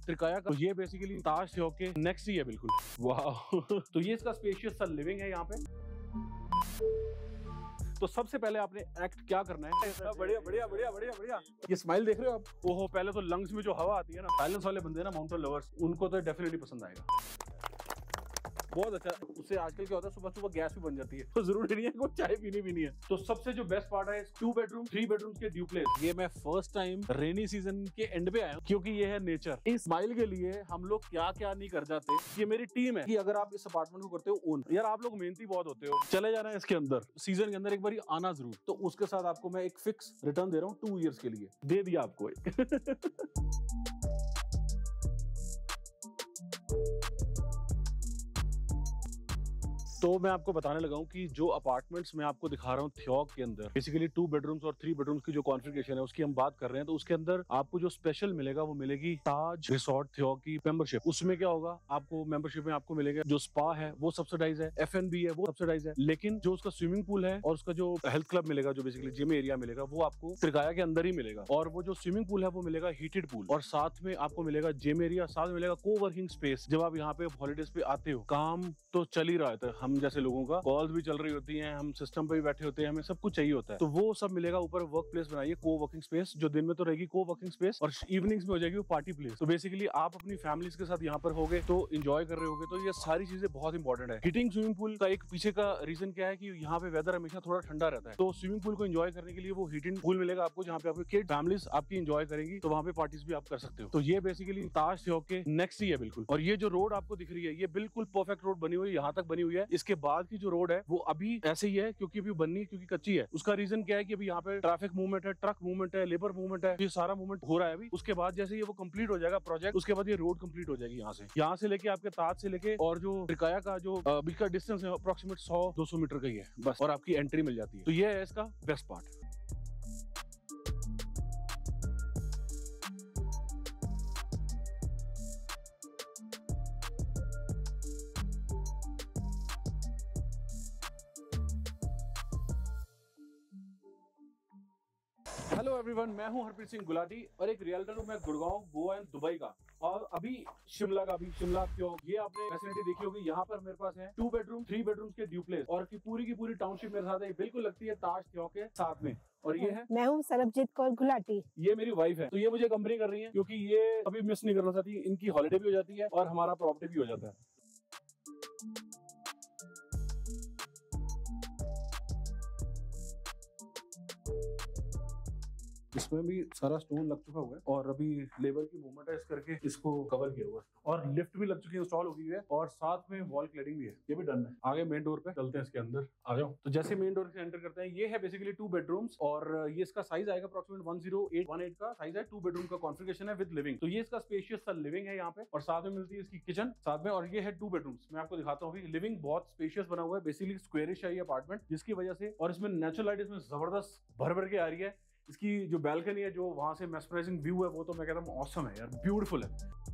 त्रिकाया का, तो ये बेसिकली ताज ह्योक के नेक्स्ट ही है बिल्कुल। वाह तो ये इसका स्पेशियस सा लिविंग है यहाँ पे। तो सबसे पहले आपने एक्ट क्या करना है? बढ़िया बढ़िया बढ़िया बढ़िया बढ़िया। ये स्माइल देख रहे हो आप? ओहो, पहले तो लंग्स में जो हवा आती है ना, साइलेंस वाले बंदे ना, माउंटेन लवर्स, उनको तो डेफिनेटली पसंद आएगा। बहुत अच्छा। उससे आजकल क्या होता है, सुबह सुबह गैस भी बन जाती है, तो जरूरी नहीं है कि चाय पीनी भी नहीं है। तो सबसे जो बेस्ट पार्ट है 2 बेडरूम 3 बेडरूम के ड्यूप्लेक्स। ये मैं फर्स्ट टाइम रेनी सीजन के एंड पे आया हूँ, क्योंकि ये है नेचर। इस स्माइल के लिए हम लोग क्या क्या नहीं कर जाते। ये मेरी टीम है कि अगर आप इस अपार्टमेंट को करते हो ओन, यार आप लोग मेहनती बहुत होते हो, चले जाना है इसके अंदर, सीजन के अंदर एक बार आना जरूर। तो उसके साथ आपको मैं एक फिक्स रिटर्न दे रहा हूँ 2 ईयर्स के लिए, दे दिया आपको एक तो मैं आपको बताने लगा हूं कि जो अपार्टमेंट्स मैं आपको दिखा रहा हूं थ्योक के अंदर, बेसिकली 2 बेडरूम्स और 3 बेडरूम्स की जो कॉन्फ़िगरेशन है उसकी हम बात कर रहे हैं। तो उसके अंदर आपको जो स्पेशल मिलेगा वो मिलेगी ताज रिसोर्ट थ्योक की मेंबरशिप। उसमें क्या होगा, आपको मेंबरशिप में आपको मिलेगा जो स्पा है वो सब्सिडाइज है, F&B है वो सब्सिडाइज है, लेकिन जो उसका स्विमिंग पूल है और उसका जो हेल्थ क्लब मिलेगा, जो बेसिकली जिम एरिया मिलेगा, वो आपको त्रिकाया के अंदर ही मिलेगा। और वो जो स्विमिंग पूल है वो मिलेगा हीटेड पूल, और साथ में आपको मिलेगा जिम एरिया, साथ में मिलेगा को वर्किंग स्पेस। जब आप यहाँ पे हॉलीडेज पे आते हो, काम तो चल ही रहा है, हम जैसे लोगों का कॉल्स भी चल रही होती हैं, हम सिस्टम पे भी बैठे होते हैं, हमें सब कुछ चाहिए होता है, तो वो सब मिलेगा। ऊपर वर्क प्लेस बनाइए, को वर्किंग स्पेस, जो दिन में तो रहेगी को वर्किंग स्पेस और इवनिंग्स में हो जाएगी वो पार्टी प्लेस। तो बेसिकली आप अपनी फैमिलीज के साथ यहाँ पर होगे तो एंजॉय कर रहे होगे। तो ये सारी चीजें बहुत इंपॉर्टेंट है। हीटिंग स्विमिंग पूल का एक पीछे का रीजन क्या है कि यहाँ पे वेदर हमेशा थोड़ा ठंडा रहता है, तो स्विमिंग पूल को एंजॉय करने के लिए वो हीटिंग पूल मिलेगा आपको, जहाँ पे आपकी किड फैमिलीज आपकी एंजॉय करेंगी, तो वहाँ पे पार्टीज भी आप कर सकते हो। तो ये बेसिकली ताज ह्योक के नेक्स्ट ही है बिल्कुल। और ये जो रोड आपको दिख रही है, ये बिल्कुल परफेक्ट रोड बनी हुई है, यहाँ तक बनी हुई है। इसके बाद की जो रोड है वो अभी ऐसे ही है, क्योंकि अभी बननी, क्योंकि कच्ची है। उसका रीजन क्या है कि अभी यहाँ पे ट्रैफिक मूवमेंट है, ट्रक मूवमेंट है, लेबर मूवमेंट है, ये सारा मूवमेंट हो रहा है अभी। उसके बाद जैसे ये वो कंप्लीट हो जाएगा प्रोजेक्ट, उसके बाद ये रोड कंप्लीट हो जाएगी। यहाँ से लेके आपके ताज से लेके और जो त्रिकाया का जो अभी का डिस्टेंस है अप्रोक्सीमेट 100-200 मीटर का ही है बस, और आपकी एंट्री मिल जाती है। तो ये है इसका बेस्ट पार्ट। हेलो एवरीवन, मैं हूं हरप्रीत सिंह गुलाटी और एक रियल्टर हूं मैं गुड़गांव, गोवा एंड दुबई का। और अभी शिमला का, भी शिमला क्यों, ये आपने फैसिलिटी देखी होगी। यहाँ पर मेरे पास है 2 बेडरूम 3 बेडरूम्स के ड्यूप्लेक्स, और की पूरी टाउनशिप मेरे साथ है, बिल्कुल लगती है ताज ह्योक के साथ में। और ये है, मैं हूँ सरबजीत कौर गुलाटी, ये मेरी वाइफ है। तो ये मुझे कंपनी कर रही है, क्योंकि ये अभी मिस नहीं करना चाहती, इनकी हॉलिडे भी हो जाती है और हमारा प्रॉपर्टी भी हो जाता है। इसमें भी सारा स्टोन लग चुका हुआ है और अभी लेबर की मूवमेंट है, इस करके इसको कवर किया हुआ है, और लिफ्ट भी लग चुकी है, इंस्टॉल हो गई है, और साथ में वॉल क्लैडिंग भी है, ये भी डन है। आगे मेन डोर पे चलते हैं, इसके अंदर आ जाओ। तो जैसे मेन डोर से एंटर करते हैं, ये है बेसिकली 2 बेडरूम्स, और ये इसका साइज आएगा अप्रोक्सीमेट 10818 का साइज है। 2 बेडरूम का कॉन्फ़िगरेशन है विद लिविंग। तो ये इसका स्पेशियस सा लिविंग है यहाँ पे, और साथ में मिलती है इसकी किचन साथ में। और ये है 2 बेडरूम्स, मैं आपको दिखाता हूँ। लिविंग बहुत स्पेशियस बना हुआ है, बेसिकली स्क्वेयरिश है ये अपार्टमेंट, जिसकी वजह से, और इसमें नेचुरल लाइट इसमें जबरदस्त भर के आ रही है। इसकी जो बैल्कनी है, जो वहां से मेस्मराइजिंग व्यू है, वो तो मैं कहता हूँ ऑसम है यार, ब्यूटीफुल है।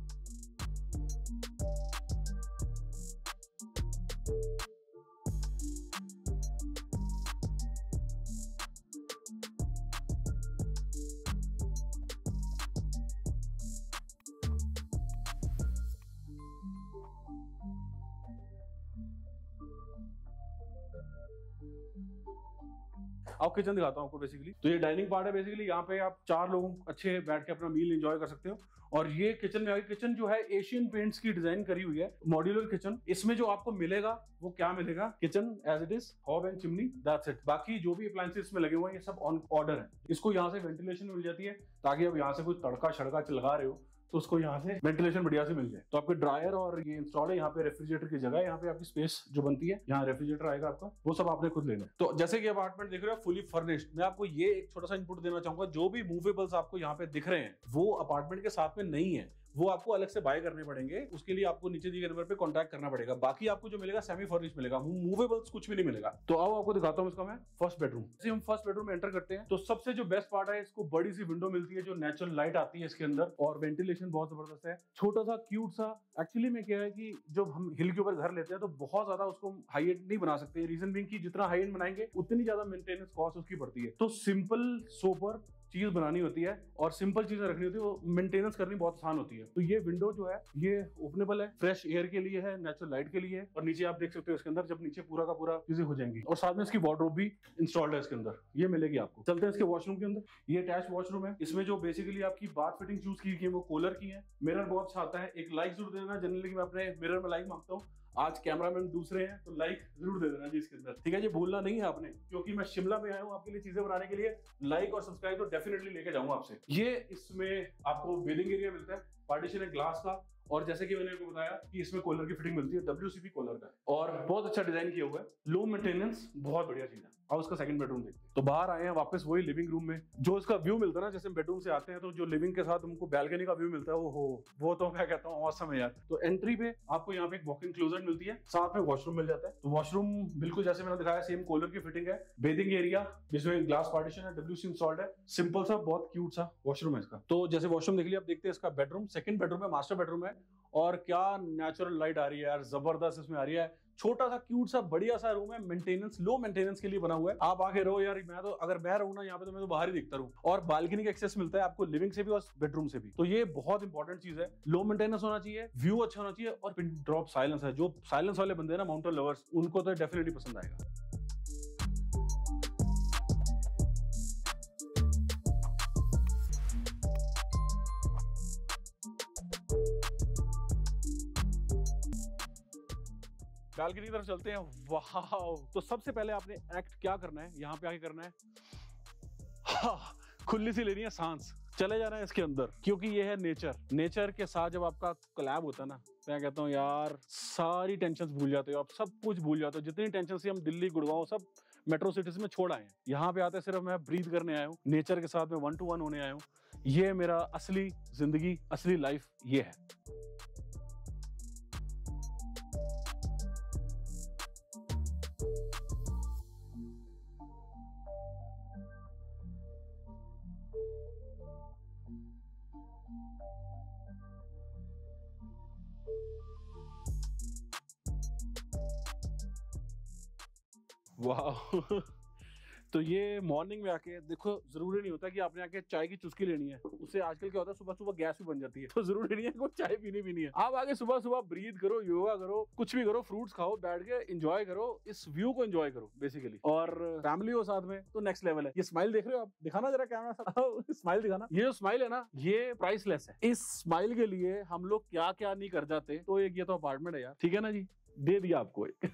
अब किचन दिखाता हूँ आपको। बेसिकली तो ये डाइनिंग पार्ट है, बेसिकली यहाँ पे आप 4 लोग अच्छे बैठ के अपना मील एंजॉय कर सकते हो। और ये किचन में, किचन जो है एशियन पेंट्स की डिजाइन करी हुई है, मॉड्यूलर किचन। इसमें जो आपको मिलेगा वो क्या मिलेगा, kitchen as it is, hob and chimney, that's it. बाकी जो भी अप्लायंसेस में लगे हुए हैं ये सब ऑन ऑर्डर है। इसको यहाँ से वेंटिलेशन मिल जाती है, ताकि अब यहाँ से कोई तड़का छड़का लगा रहे हो तो उसको यहाँ से वेंटिलेशन बढ़िया से मिल जाए। तो आपके ड्रायर और ये इंस्टॉल है, यहाँ पे रेफ्रिजरेटर की जगह है, यहाँ पे आपकी स्पेस जो बनती है, यहाँ रेफ्रिजरेटर आएगा आपका, वो सब आपने खुद लेना है। तो जैसे कि अपार्टमेंट देख रहे हो फुली फर्निश्ड, मैं आपको ये एक छोटा सा इनपुट देना चाहूंगा, जो भी मूवेबल्स आपको यहाँ पे दिख रहे हैं वो अपार्टमेंट के साथ में नहीं है, वो आपको अलग से बाय करने पड़ेंगे। उसके लिए आपको नीचे दिए गए नंबर पे कांटेक्ट करना पड़ेगा। बाकी आपको जो मिलेगा सेमी फर्निश मिलेगा, मूवेबल्स कुछ भी नहीं मिलेगा। तो आओ आपको दिखाता हूँ इसका मैं फर्स्ट बेडरूम। जैसे हम फर्स्ट बेडरूम में एंटर करते हैं तो सबसे जो बेस्ट पार्ट है, इसको बड़ी सी विंडो मिलती है, जो नेचुरल लाइट आती है इसके अंदर, और वेंटिलेशन बहुत जबरदस्त है। छोटा सा क्यूट सा, एक्चुअली में क्या है कि जब हम हिल के ऊपर घर लेते हैं तो बहुत ज्यादा उसको हाई एंड नहीं बना सकते। रीजन बीइंग कि जितना हाई एंड बनाएंगे उतनी ज्यादा मेंटेनेंस कॉस्ट उसकी पड़ती है। तो सिंपल सोबर चीज बनानी होती है और सिंपल चीजें रखनी होती है, वो मेंटेनेंस करनी बहुत आसान होती है। तो ये विंडो जो है ये ओपनेबल है, फ्रेश एयर के लिए है, नेचुरल लाइट के लिए है, और नीचे आप देख सकते हो इसके अंदर जब नीचे पूरा का पूरा चीजें हो जाएंगी, और साथ में इसकी वार्डरोब भी इंस्टॉल्ड है इसके अंदर, ये मिलेगी आपको। चलते हैं इसके वॉशरूम के अंदर। ये अटैच वॉशरूम है, इसमें जो बेसिकली आपकी बाथ फिटिंग चूज की है वो कूलर की है। मिरर बहुत अच्छा आता है, एक लाइक जरूर देना, जनरली मैं अपने मिरर में लाइक मांगता हूँ, आज कैमरामैन दूसरे हैं तो लाइक जरूर दे देना जी इसके अंदर, ठीक है जी, भूलना नहीं है आपने, क्योंकि मैं शिमला में आया हूँ आपके लिए चीजें बनाने के लिए। लाइक और सब्सक्राइब तो डेफिनेटली लेके जाऊंगा आपसे। ये इसमें आपको बेदिंग एरिया मिलता है, पार्टीशन है ग्लास का, और जैसे कि मैंने आपको बताया कि इसमें कूलर की फिटिंग मिलती है, WCP कूलर का, और बहुत अच्छा डिजाइन किया हुआ है, लो मेंटेनेंस, बहुत बढ़िया चीज है। और उसका सेकंड बेडरूम देखते हैं। तो बाहर आए हैं वापस वही लिविंग रूम में, जो इसका व्यू मिलता है ना, जैसे बेडरूम से आते हैं तो जो लिविंग के साथ हमको बैल्कनी का व्यू मिलता है, वो तो मैं कहता हूँ औसम है यार। तो एंट्री पे आपको यहाँ पे एक वॉक इन क्लोजेट मिलती है, साथ में वॉशरूम मिल जाता है। तो वॉशरूम बिल्कुल जैसे मैंने दिखाया सेम कूलर की फिटिंग है, बेदिंग एरिया जिसमें ग्लास पार्टीशन है, WC इंस्टॉल्ड है, सिंपल सा बहुत क्यूट सा वॉशरूम है इसका। तो जैसे वॉशरूम देख लिया, अब देखते हैं इसका बेडरूम। सेकंड बेडरूम है, मास्टर बेडरूम है, और क्या नेचुरल लाइट आ रही है यार, जबरदस्त इसमें आ रही है। छोटा सा क्यूट सा बढ़िया सा रूम है, मेंटेनेंस लो मेंटेनेंस के लिए बना हुआ है। आप आके रहो यार, मैं तो अगर मैं रहूं ना यहाँ पे तो मैं तो बाहर ही दिखता रहूं। और बालकनी का एक्सेस मिलता है आपको लिविंग से भी और बेडरूम से भी, तो ये बहुत इंपॉर्टेंट चीज है। लो मेंटेनेंस होना चाहिए, व्यू अच्छा होना चाहिए, और पिन ड्रॉप साइलेंस है। जो साइलेंस वाले बंदे हैं ना, माउंटेन लवर्स, उनको तो डेफिनेटली पसंद आएगा। बालकनी की तरफ चलते हैं। वाह, तो सबसे पहले आपने एक्ट क्या करना है, यहाँ पे आके करना है, हाँ, खुली सी लेनी है सांस, चले जाना है इसके अंदर, क्योंकि ये है नेचर। नेचर के साथ जब आपका कोलैब होता है ना, मैं कहता हूँ यार सारी टेंशन भूल जाते हो आप, सब कुछ भूल जाते हो। जितनी टेंशन से हम दिल्ली गुड़गांव सब मेट्रो सिटीज में छोड़ आए हैं, यहाँ पे आते सिर्फ मैं ब्रीथ करने आया हूँ, नेचर के साथ में 1 to 1 होने आया हूँ। ये मेरा असली जिंदगी, असली लाइफ ये है। वाह तो ये मॉर्निंग में आके देखो, जरूरी नहीं होता कि आपने आके चाय की चुस्की लेनी है, उससे आजकल क्या होता है सुबह सुबह गैस भी बन जाती है, तो जरूरी नहीं है कि चाय पीनी है। आप आगे सुबह सुबह ब्रीथ करो, योगा करो, कुछ भी करो, फ्रूट्स खाओ, बैठ के एंजॉय करो, इस व्यू को एंजॉय करो बेसिकली, और फैमिली हो साथ में तो नेक्स्ट लेवल है। ये स्माइल देख रहे हो आप, दिखाना जरा कैमरा स्माइल दिखाना। ये जो स्माइल है ना, ये प्राइसलेस है। इस स्माइल के लिए हम लोग क्या क्या नहीं कर जाते। तो एक ये तो अपार्टमेंट है यार, ठीक है ना जी, दे दिया आपको एक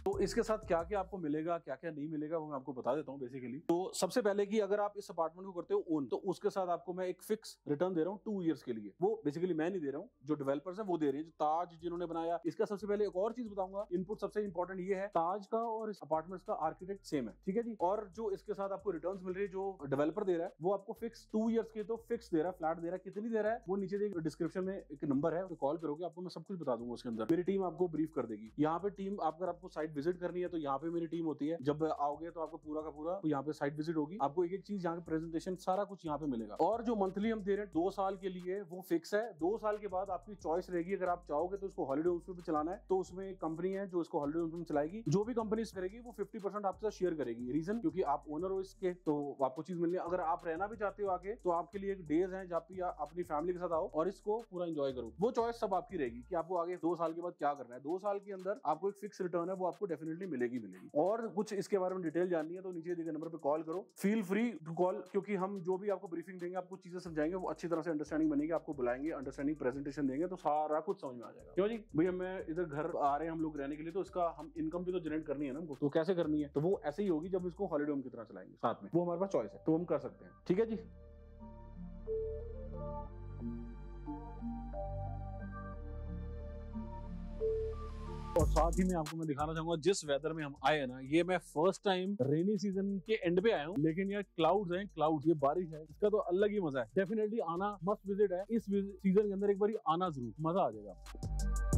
तो इसके साथ क्या क्या आपको मिलेगा, क्या क्या नहीं मिलेगा, वो मैं आपको बता देता हूँ बेसिकली। तो सबसे पहले कि अगर आप इस अपार्टमेंट को करते हो ओन, तो उसके साथ आपको मैं एक फिक्स रिटर्न दे रहा हूँ 2 ईयर्स के लिए। वो बेसिकली मैं नहीं दे रहा हूँ, जो डेवलपर्स हैं वो दे रहे हैं, जो ताज जिन्होंने बनाया। इसका सबसे पहले एक और चीज बताऊंगा, इनपुट सबसे इंपॉर्टेंट ये है, ताज का और इस अपार्टमेंट का आर्किटेक्ट सेम है, ठीक है जी। और जो इसके साथ आपको रिटर्न मिल रही है, जो डेवलपर दे रहा है, वो आपको फिक्स 2 ईयर्स के तो फिक्स दे रहा है, फ्लैट दे रहा है। कितनी दे रहा है वो नीचे डिस्क्रिप्शन में एक नंबर है, कॉल करोगे आपको मैं सब कुछ बता दूंगा। उसके अंदर मेरी टीम आपको ब्रीफ कर देगी। यहाँ पे टीम, अगर आपको साइट विजिट करनी है तो यहाँ पे मेरी टीम होती है। जब आओगे तो आपको पूरा का पूरा यहाँ पे साइट विजिट होगी, आपको एक एक चीज यहाँ पे प्रेजेंटेशन सारा कुछ यहाँ पे मिलेगा। और जो मंथली हम दे रहे हैं 2 साल के लिए, वो फिक्स है। 2 साल के बाद आपकी चॉइस रहेगी, अगर आप चाहोगे तो उसको हॉलिडे होम्स पे चलाना है, तो उसमें एक कंपनी है जो इसको हॉलिडे होम्स में चलाएगी। जो भी कंपनी करेगी वो 50% आपके साथ शेयर करेगी। रीजन, क्योंकि आप ओनर हो इसके, तो आपको चीज मिलनी है। अगर आप रहना भी चाहते हो आगे, तो आपके लिए एक डेज है जहाँ पे अपनी फैमिली के साथ आओ और इसको पूरा एंजॉय करो। वो चॉइस सब आपकी रहेगी कि आपको आगे 2 साल के बाद क्या करना है। 2 साल के अंदर आपको एक फिक्स रिटर्न है, वो आपको डेफिनेटली मिलेगी। और कुछ इसके बारे में डिटेल जाननी है तो नीचे दिए गए नंबर पे कॉल करो, फील फ्री टू कॉल, क्योंकि हम जो भी आपको ब्रीफिंग देंगे, आपको चीजें समझाएंगे, वो अच्छी तरह से अंडरस्टैंडिंग बनेगी। आपको बुलाएंगे, अंडरस्टैंडिंग प्रेजेंटेशन देंगे, तो सारा कुछ समझ में आ जाएगा। क्यों जी भैया, मैं इधर घर आ रहे हैं हम लोग रहने के लिए, तो इसका हम इनकम भी तो जनरेट करनी है ना हमको, तो कैसे करनी है, तो वो ऐसे ही होगी जब इसको हॉलिडे होम की तरह चलाएंगे साथ में। वो हमारे पास चॉइस है, तो हम कर सकते हैं, ठीक है जी। और साथ ही में आपको मैं दिखाना चाहूंगा जिस वेदर में हम आए हैं ना, ये मैं फर्स्ट टाइम रेनी सीजन के एंड पे आया हूँ, लेकिन यार क्लाउड्स हैं, क्लाउड्स, ये बारिश है, इसका तो अलग ही मजा है। डेफिनेटली आना मस्ट विजिट है, इस सीजन के अंदर एक बार आना जरूर, मजा आ जाएगा आपको।